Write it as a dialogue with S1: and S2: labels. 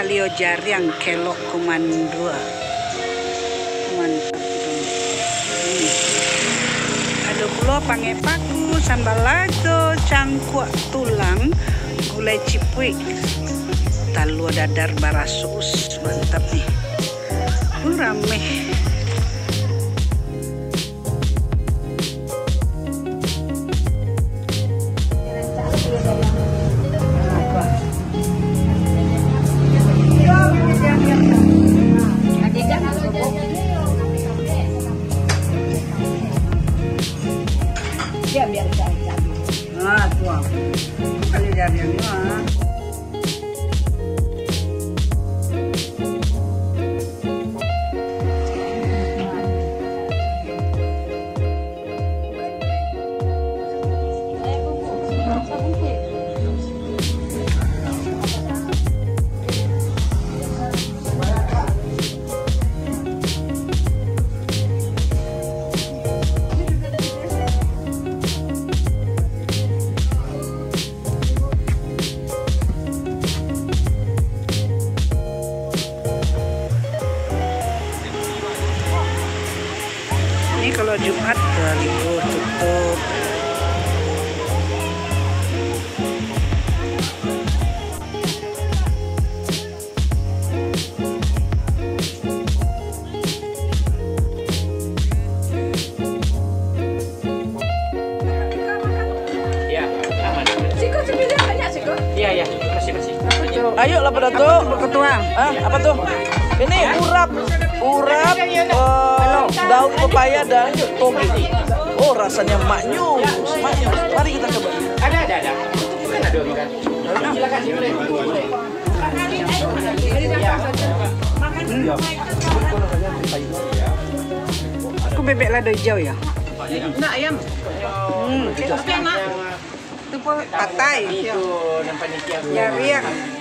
S1: kalio jariang kelok kumandua. Mantap. Ada gula pangepaku, sambal lado, cangkuak tulang, gulai cipuik, talua dadar barasus. Mantap nih. Rame.
S2: Biar
S1: Nah, tuang. Kali jariang ni ini kalau Jumat libur tutup.
S3: Ya, aman.
S2: Siko sebenarnya banyak Siko.
S3: Iya, masih.
S4: Ayo lah pada tuh.
S1: Ketua.
S4: Apa tuh? Ini urap, daun pepaya dan toge. Oh, rasanya maknyus. Mari kita coba.
S3: Ada. Kan ada kan. Silakan. Boleh.
S1: Aku bebek lado hijau ya.
S2: Nak ayam. Tapi anak.
S1: Itu pun patai.
S3: Itu nampak ni
S1: Jariang.